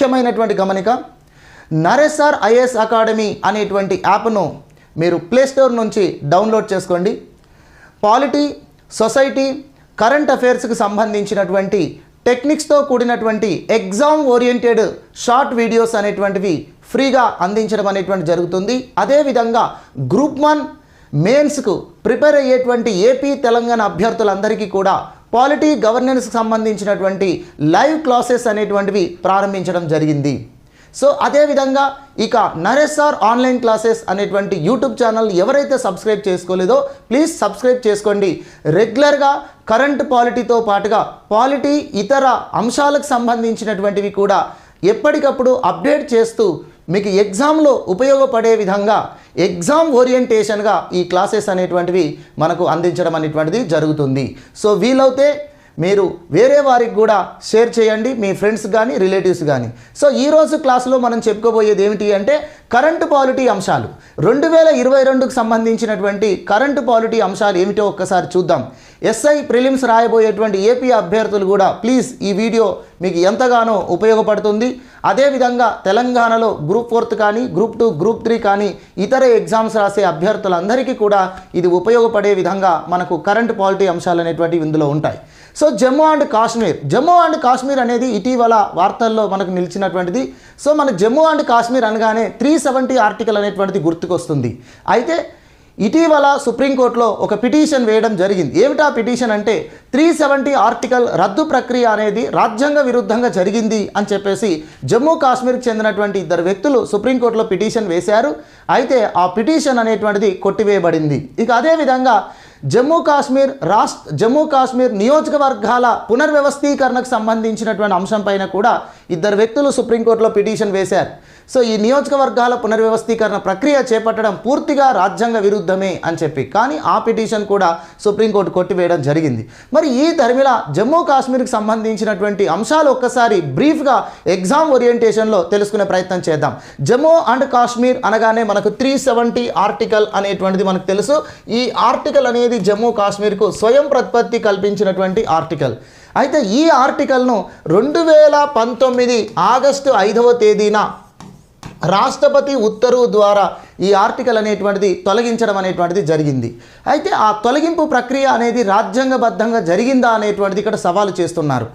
ముఖ్యమైనటువంటి గమనిక, నరేసర్ IAS academy అనేటువంటి యాప్ను మీరు ప్లేస్టోర్ నుంచి డౌన్లోడ్ చేసుకోండి. పాలిటీ, సొసైటీ, కరెంట్ అఫైర్స్కి సంబంధించినటువంటి టెక్నిక్స్తో కూడినటువంటి ఎగ్జామ్ ఓరియంటెడ్ షార్ట్ వీడియోస్ అనేటువంటివి ఫ్రీగా అందించడం అనేటువంటి జరుగుతుంది. అదేవిధంగా గ్రూప్ 1 మెయిన్స్కు ప్రిపేర్ అయ్యేటువంటి ఏపీ తెలంగాణ అభ్యర్థులందరికీ కూడా పాలిటీ, గవర్నెన్స్కి సంబంధించినటువంటి లైవ్ క్లాసెస్ అనేటువంటివి ప్రారంభించడం జరిగింది. సో అదేవిధంగా ఇక నరేసర్ ఆన్లైన్ క్లాసెస్ అనేటువంటి యూట్యూబ్ ఛానల్ ఎవరైతే సబ్స్క్రైబ్ చేసుకోలేదో ప్లీజ్ సబ్స్క్రైబ్ చేసుకోండి. రెగ్యులర్గా కరెంట్ పాలిటీతో పాటుగా పాలిటీ ఇతర అంశాలకు సంబంధించినటువంటివి కూడా ఎప్పటికప్పుడు అప్డేట్ చేస్తూ మీకు ఎగ్జామ్లో ఉపయోగపడే విధంగా ఎగ్జామ్ ఓరియంటేషన్గా ఈ క్లాసెస్ అనేటువంటివి మనకు అందించడం అనేటువంటిది జరుగుతుంది. సో వీలైతే మీరు వేరే వారికి కూడా షేర్ చేయండి, మీ ఫ్రెండ్స్ కానీ రిలేటివ్స్ కానీ. సో ఈరోజు క్లాసులో మనం చెప్పుకోబోయేది ఏమిటి అంటే కరెంటు పాలిటీ అంశాలు. 2022కు సంబంధించినటువంటి కరెంటు పాలిటీ అంశాలు ఏమిటో ఒక్కసారి చూద్దాం. ఎస్ఐ ప్రిలిమ్స్ రాయబోయేటువంటి ఏపీ అభ్యర్థులు కూడా ప్లీజ్ ఈ వీడియో మీకు ఎంతగానో ఉపయోగపడుతుంది. అదేవిధంగా తెలంగాణలో గ్రూప్ 4 కానీ గ్రూప్ 2, గ్రూప్ 3 కానీ ఇతర ఎగ్జామ్స్ రాసే అభ్యర్థులందరికీ కూడా ఇది ఉపయోగపడే విధంగా మనకు కరెంటు పాలిటీ అంశాలు అనేటువంటివి ఇందులో ఉంటాయి. సో జమ్మూ అండ్ కాశ్మీర్ అనేది ఇటీవల వార్తల్లో మనకు నిలిచినటువంటిది. సో మన జమ్మూ అండ్ కాశ్మీర్ అనగానే 370 ఆర్టికల్ అనేటువంటిది గుర్తుకొస్తుంది. అయితే ఇటీవల సుప్రీంకోర్టులో ఒక పిటిషన్ వేయడం జరిగింది. ఏమిటా పిటిషన్ అంటే 370 ఆర్టికల్ రద్దు ప్రక్రియ అనేది రాజ్యాంగ విరుద్ధంగా జరిగింది అని చెప్పేసి జమ్మూ కాశ్మీర్కి చెందినటువంటి 2 వ్యక్తులు సుప్రీంకోర్టులో పిటిషన్ వేశారు. అయితే ఆ పిటిషన్ అనేటువంటిది కొట్టివేయబడింది. ఇక అదేవిధంగా జమ్మూ కాశ్మీర్ నియోజకవర్గాల పునర్వ్యవస్థీకరణకు సంబంధించినటువంటి అంశం పైన కూడా 2 వ్యక్తులు సుప్రీంకోర్టులో పిటిషన్ వేశారు. సో ఈ నియోజకవర్గాల పునర్వ్యవస్థీకరణ ప్రక్రియ చేపట్టడం పూర్తిగా రాజ్యాంగ విరుద్ధమే అని చెప్పి, కానీ ఆ పిటిషన్ కూడా సుప్రీంకోర్టు కొట్టివేయడం జరిగింది. మరి ఈ ధర్మిలా జమ్మూ కాశ్మీర్కి సంబంధించినటువంటి అంశాలు ఒక్కసారి బ్రీఫ్గా ఎగ్జామ్ ఓరియంటేషన్లో తెలుసుకునే ప్రయత్నం చేద్దాం. జమ్మూ అండ్ కాశ్మీర్ అనగానే మనకు 370 ఆర్టికల్ అనేటువంటిది మనకు తెలుసు. ఈ ఆర్టికల్ అనేది జమ్మూ కాశ్మీర్కు స్వయం ప్రతిపత్తి కల్పించినటువంటి ఆర్టికల్. అయితే ఈ ఆర్టికల్ను 2019 ఆగస్టు 5వ తేదీన రాష్ట్రపతి ఉత్తర్వు ద్వారా ఈ ఆర్టికల్ అనేటువంటిది తొలగించడం అనేటువంటిది జరిగింది. అయితే ఆ తొలగింపు ప్రక్రియ అనేది రాజ్యాంగబద్ధంగా జరిగిందా అనేటువంటిది ఇక్కడ సవాలు చేస్తున్నారు.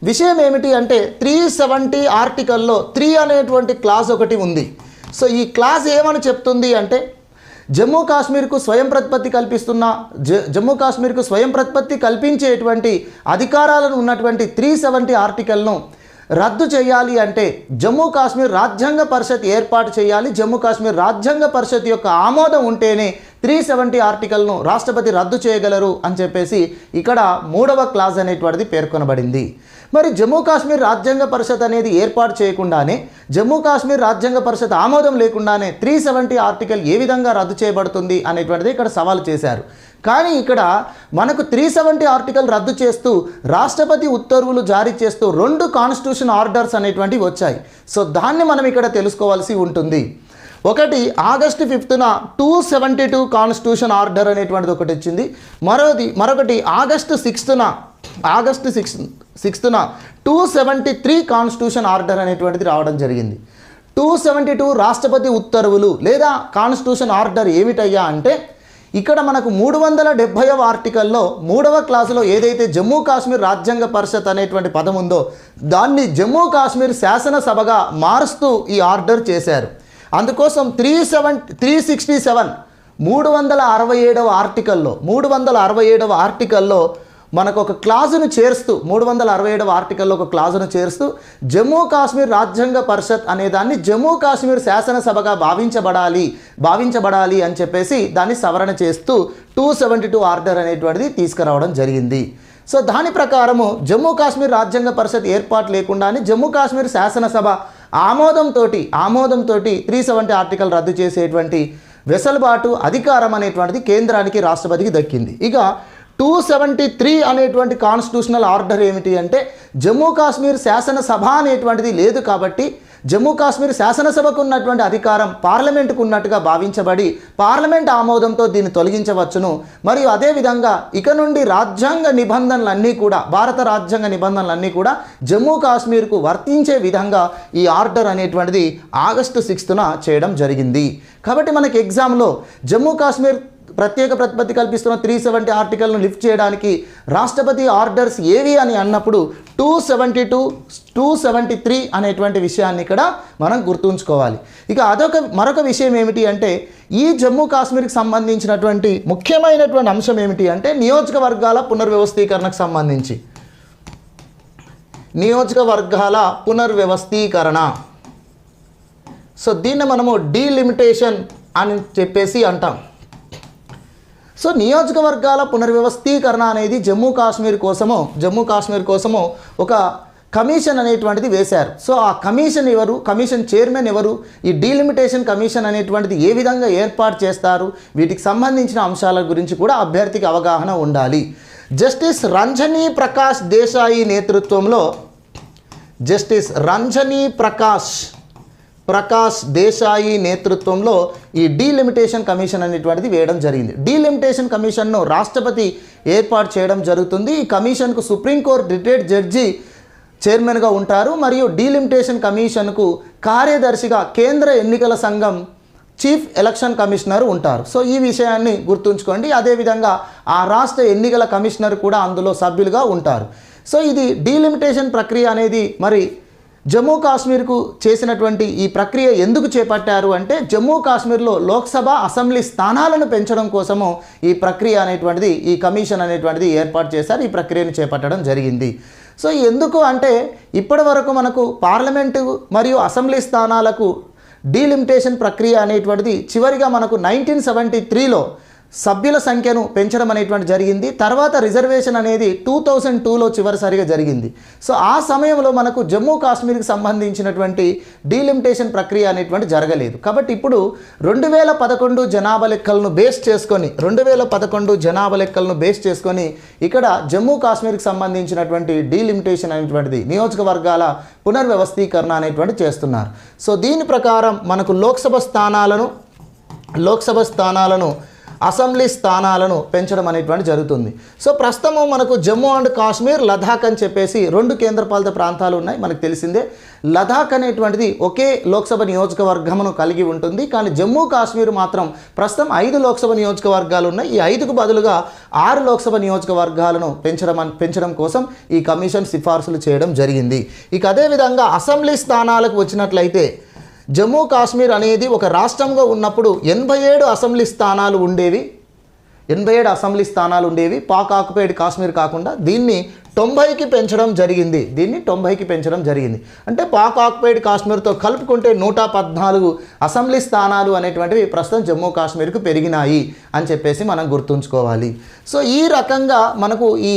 విషయం ఏమిటి అంటే 370 ఆర్టికల్లో 3 అనేటువంటి క్లాస్ ఒకటి ఉంది. సో ఈ క్లాస్ ఏమని చెప్తుంది అంటే జమ్మూ కాశ్మీర్కు స్వయం ప్రతిపత్తి కల్పించేటువంటి అధికారాలను ఉన్నటువంటి 370 ఆర్టికల్ను రద్దు చేయాలి అంటే జమ్మూ కాశ్మీర్ రాజ్యాంగ పరిషత్ ఏర్పాటు చేయాలి. జమ్మూ కాశ్మీర్ రాజ్యాంగ పరిషత్ యొక్క ఆమోదం ఉంటేనే 370 ఆర్టికల్ను రాష్ట్రపతి రద్దు చేయగలరు అని చెప్పేసి ఇక్కడ 3వ క్లాజ్ అనేటువంటిది పేర్కొనబడింది. మరి జమ్మూ కాశ్మీర్ రాజ్యాంగ పరిషత్ అనేది ఏర్పాటు చేయకుండానే, జమ్మూ కాశ్మీర్ రాజ్యాంగ పరిషత్ ఆమోదం లేకుండానే 370 ఆర్టికల్ ఏ విధంగా రద్దు చేయబడుతుంది అనేటువంటిది ఇక్కడ సవాలు చేశారు. కానీ ఇక్కడ మనకు 370 ఆర్టికల్ రద్దు చేస్తూ రాష్ట్రపతి ఉత్తర్వులు జారీ చేస్తూ 2 కాన్స్టిట్యూషన్ ఆర్డర్స్ అనేటువంటివి వచ్చాయి. సో దాన్ని మనం ఇక్కడ తెలుసుకోవాల్సి ఉంటుంది. ఒకటి ఆగస్టు 5న 272 కాన్స్టిట్యూషన్ ఆర్డర్ అనేటువంటిది ఒకటి వచ్చింది. మరొకటి ఆగస్టు 6న 273 కాన్స్టిట్యూషన్ ఆర్డర్ అనేటువంటిది రావడం జరిగింది. 272 రాష్ట్రపతి ఉత్తర్వులు లేదా కాన్స్టిట్యూషన్ ఆర్డర్ ఏమిటయ్యా అంటే ఇక్కడ మనకు 370వ ఆర్టికల్లో 3వ క్లాసులో ఏదైతే జమ్మూ కాశ్మీర్ రాజ్యాంగ పరిషత్ అనేటువంటి పదం ఉందో దాన్ని జమ్మూ కాశ్మీర్ శాసనసభగా మారుస్తూ ఈ ఆర్డర్ చేశారు. అందుకోసం 367 367వ ఆర్టికల్లో మనకు ఒక క్లాజును చేరుస్తూ 367వ ఆర్టికల్లో ఒక క్లాజును చేరుస్తూ జమ్మూ కాశ్మీర్ రాజ్యాంగ పరిషత్ అనేదాన్ని జమ్మూ కాశ్మీర్ శాసనసభగా భావించబడాలి అని చెప్పేసి దాన్ని సవరణ చేస్తూ 272 ఆర్డర్ అనేటువంటిది తీసుకురావడం జరిగింది. సో దాని ప్రకారము జమ్మూ కాశ్మీర్ రాజ్యాంగ పరిషత్ ఏర్పాటు లేకుండానే జమ్మూ కాశ్మీర్ శాసనసభ ఆమోదంతో 370 ఆర్టికల్ రద్దు చేసేటువంటి వెసులుబాటు అధికారం అనేటువంటిది కేంద్రానికి రాష్ట్రపతికి దక్కింది. ఇక 273 అనేటువంటి కాన్స్టిట్యూషనల్ ఆర్డర్ ఏమిటి అంటే జమ్మూ కాశ్మీర్ శాసనసభ అనేటువంటిది లేదు కాబట్టి జమ్మూ కాశ్మీర్ శాసనసభకు ఉన్నటువంటి అధికారం పార్లమెంటుకు ఉన్నట్టుగా భావించబడి పార్లమెంట్ ఆమోదంతో దీన్ని తొలగించవచ్చును. మరియు అదేవిధంగా ఇక నుండి రాజ్యాంగ నిబంధనలన్నీ కూడా భారత రాజ్యాంగ నిబంధనలన్నీ కూడా జమ్మూ కాశ్మీర్కు వర్తించే విధంగా ఈ ఆర్డర్ అనేటువంటిది ఆగస్టు 6న చేయడం జరిగింది. కాబట్టి మనకి ఎగ్జామ్లో జమ్మూ కాశ్మీర్ ప్రత్యేక ప్రతిపత్తి కల్పిస్తున్న 370 ఆర్టికల్ను లిఫ్ట్ చేయడానికి రాష్ట్రపతి ఆర్డర్స్ ఏవి అని అన్నప్పుడు 272, 273 అనేటువంటి విషయాన్ని ఇక్కడ మనం గుర్తుంచుకోవాలి. ఇక మరొక విషయం ఏమిటి అంటే ఈ జమ్మూ కాశ్మీర్కి సంబంధించినటువంటి ముఖ్యమైనటువంటి అంశం ఏమిటి అంటే నియోజకవర్గాల పునర్వ్యవస్థీకరణకు సంబంధించి నియోజకవర్గాల పునర్వ్యవస్థీకరణ. సో దీన్ని మనము డీలిమిటేషన్ అని చెప్పేసి అంటాం. సో నియోజకవర్గాల పునర్వ్యవస్థీకరణ అనేది జమ్మూ కాశ్మీర్ కోసము ఒక కమిషన్ అనేటువంటిది వేశారు. సో ఆ కమిషన్ ఎవరు, కమిషన్ చైర్మన్ ఎవరు, ఈ డీలిమిటేషన్ కమిషన్ అనేటువంటిది ఏ విధంగా ఏర్పాటు చేస్తారు, వీటికి సంబంధించిన అంశాల గురించి కూడా అభ్యర్థికి అవగాహన ఉండాలి. జస్టిస్ రంజనీ ప్రకాష్ దేశాయి నేతృత్వంలో జస్టిస్ రంజనీ ప్రకాష్ దేశాయి నేతృత్వంలో ఈ డీలిమిటేషన్ కమిషన్ అనేటువంటిది వేయడం జరిగింది. డీలిమిటేషన్ కమిషన్ను రాష్ట్రపతి ఏర్పాటు చేయడం జరుగుతుంది. ఈ కమిషన్కు సుప్రీంకోర్టు రిటైర్డ్ జడ్జి చైర్మన్గా ఉంటారు. మరియు డీలిమిటేషన్ కమిషన్కు కార్యదర్శిగా కేంద్ర ఎన్నికల సంఘం చీఫ్ ఎలక్షన్ కమిషనర్ ఉంటారు. సో ఈ విషయాన్ని గుర్తుంచుకోండి. అదేవిధంగా ఆ రాష్ట్ర ఎన్నికల కమిషనర్ కూడా అందులో సభ్యులుగా ఉంటారు. సో ఇది డీలిమిటేషన్ ప్రక్రియ అనేది మరి జమ్మూ కాశ్మీర్కు చేసినటువంటి ఈ ప్రక్రియ ఎందుకు చేపట్టారు అంటే జమ్మూ కాశ్మీర్లో లోక్సభ అసెంబ్లీ స్థానాలను పెంచడం కోసము ఈ ప్రక్రియ అనేటువంటిది ఈ కమిషన్ అనేటువంటిది ఏర్పాటు చేశారు. ఈ ప్రక్రియను చేపట్టడం జరిగింది. సో ఎందుకు అంటే ఇప్పటి వరకు మనకు పార్లమెంటు మరియు అసెంబ్లీ స్థానాలకు డీలిమిటేషన్ ప్రక్రియ అనేటువంటిది చివరిగా మనకు 1973లో సభ్యుల సంఖ్యను పెంచడం అనేటువంటి జరిగింది. తర్వాత రిజర్వేషన్ అనేది 2002లో చివరిసారిగా జరిగింది. సో ఆ సమయంలో మనకు జమ్మూ కాశ్మీర్కి సంబంధించినటువంటి డీలిమిటేషన్ ప్రక్రియ అనేటువంటి జరగలేదు. కాబట్టి ఇప్పుడు 2011 జనాభా లెక్కలను బేస్ చేసుకొని ఇక్కడ జమ్మూ కాశ్మీర్కి సంబంధించినటువంటి డీలిమిటేషన్ అనేటువంటిది నియోజకవర్గాల పునర్వ్యవస్థీకరణ అనేటువంటి చేస్తున్నారు. సో దీని ప్రకారం మనకు లోక్సభ స్థానాలను అసెంబ్లీ స్థానాలను పెంచడం అనేటువంటి జరుగుతుంది. సో ప్రస్తుతము మనకు జమ్మూ అండ్ కాశ్మీర్, లదాఖ్ అని చెప్పేసి 2 కేంద్రపాలిత ప్రాంతాలు ఉన్నాయి. మనకు తెలిసిందే లదాఖ్ అనేటువంటిది ఒకే లోక్సభ నియోజకవర్గమును కలిగి ఉంటుంది. కానీ జమ్మూ కాశ్మీర్ మాత్రం ప్రస్తుతం 5 లోక్సభ నియోజకవర్గాలు ఉన్నాయి. ఈ 5కు బదులుగా 6 లోక్సభ నియోజకవర్గాలను పెంచడం కోసం ఈ కమిషన్ సిఫార్సులు చేయడం జరిగింది. ఇక అదేవిధంగా అసెంబ్లీ స్థానాలకు వచ్చినట్లయితే జమ్మూ కాశ్మీర్ అనేది ఒక రాష్ట్రంగా ఉన్నప్పుడు 87 అసెంబ్లీ స్థానాలు ఉండేవి. పాక్ ఆక్యుపైడ్ కాశ్మీర్ కాకుండా దీన్ని 90కి పెంచడం జరిగింది. అంటే పాక్ ఆక్యుపైడ్ కాశ్మీర్తో కలుపుకుంటే 114 అసెంబ్లీ స్థానాలు అనేటువంటివి ప్రస్తుతం జమ్మూ కాశ్మీర్కు పెరిగినాయి అని చెప్పేసి మనం గుర్తుంచుకోవాలి. సో ఈ రకంగా మనకు ఈ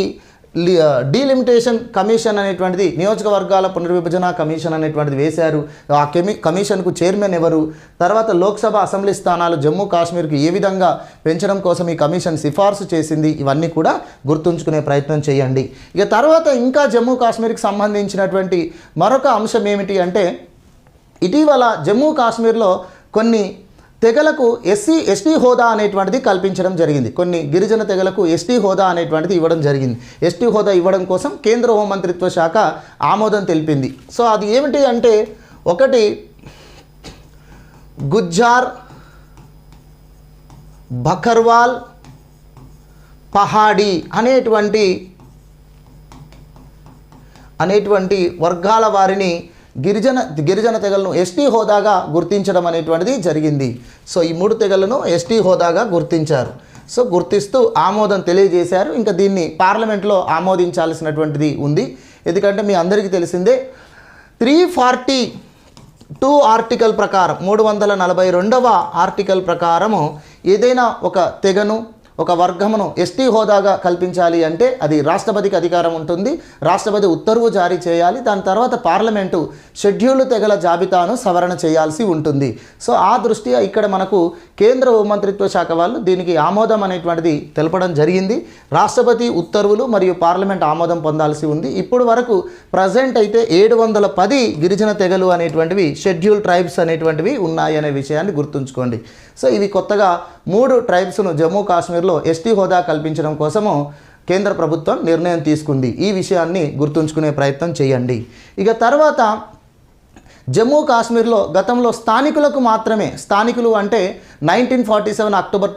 డీలిమిటేషన్ కమిషన్ అనేటువంటిది నియోజకవర్గాల పునర్విభజన కమిషన్ అనేటువంటిది వేశారు. ఆ కమిషన్కు చైర్మన్ ఎవరు, తర్వాత లోక్సభ అసెంబ్లీ స్థానాలు జమ్మూ కాశ్మీర్కి ఏ విధంగా పెంచడం కోసం ఈ కమిషన్ సిఫార్సు చేసింది, ఇవన్నీ కూడా గుర్తుంచుకునే ప్రయత్నం చేయండి. ఇక తర్వాత ఇంకా జమ్మూ కాశ్మీర్కి సంబంధించినటువంటి మరొక అంశం ఏమిటి అంటే ఇటీవల జమ్మూ కాశ్మీర్లో కొన్ని తెగలకు ఎస్టీ హోదా అనేటువంటిది కల్పించడం జరిగింది. కొన్ని గిరిజన తెగలకు ఎస్టీ హోదా అనేటువంటిది ఇవ్వడం జరిగింది. ఎస్టీ హోదా ఇవ్వడం కోసం కేంద్ర హోంమంత్రిత్వ శాఖ ఆమోదం తెలిపింది. సో అది ఏమిటి అంటే ఒకటి గుజ్జార్, బకర్వాల్, పహాడీ అనేటువంటి వర్గాల వారిని గిరిజన తెగలను ఎస్టీ హోదాగా గుర్తించడం అనేటువంటిది జరిగింది. సో ఈ 3 తెగలను ఎస్టీ హోదాగా గుర్తించారు. సో గుర్తిస్తూ ఆమోదం తెలియజేశారు. ఇంకా దీన్ని పార్లమెంట్లో ఆమోదించాల్సినటువంటిది ఉంది. ఎందుకంటే మీ అందరికీ తెలిసిందే 342 ఆర్టికల్ ప్రకారం 342వ ఆర్టికల్ ప్రకారము ఏదైనా ఒక తెగను ఒక వర్గమును ఎస్టీ హోదాగా కల్పించాలి అంటే అది రాష్ట్రపతికి అధికారం ఉంటుంది. రాష్ట్రపతి ఉత్తర్వు జారీ చేయాలి. దాని తర్వాత పార్లమెంటు షెడ్యూల్డ్ తెగల జాబితాను సవరణ చేయాల్సి ఉంటుంది. సో ఆ దృష్ట్యా ఇక్కడ మనకు కేంద్ర హోంమంత్రిత్వ శాఖ వాళ్ళు దీనికి ఆమోదం అనేటువంటిది తెలపడం జరిగింది. రాష్ట్రపతి ఉత్తర్వులు మరియు పార్లమెంట్ ఆమోదం పొందాల్సి ఉంది. ఇప్పుడు వరకు ప్రజెంట్ అయితే 710 గిరిజన తెగలు అనేటువంటివి షెడ్యూల్ ట్రైబ్స్ అనేటువంటివి ఉన్నాయి అనే విషయాన్ని గుర్తుంచుకోండి. సో ఇవి కొత్తగా 3 ట్రైబ్స్ను జమ్మూ కాశ్మీర్లో ఎస్టీ హోదా కల్పించడం కోసము కేంద్ర ప్రభుత్వం నిర్ణయం తీసుకుంది. ఈ విషయాన్ని గుర్తుంచుకునే ప్రయత్నం చేయండి. ఇక తర్వాత జమ్మూ కాశ్మీర్లో గతంలో స్థానికులకు మాత్రమే, స్థానికులు అంటే 1947 అక్టోబర్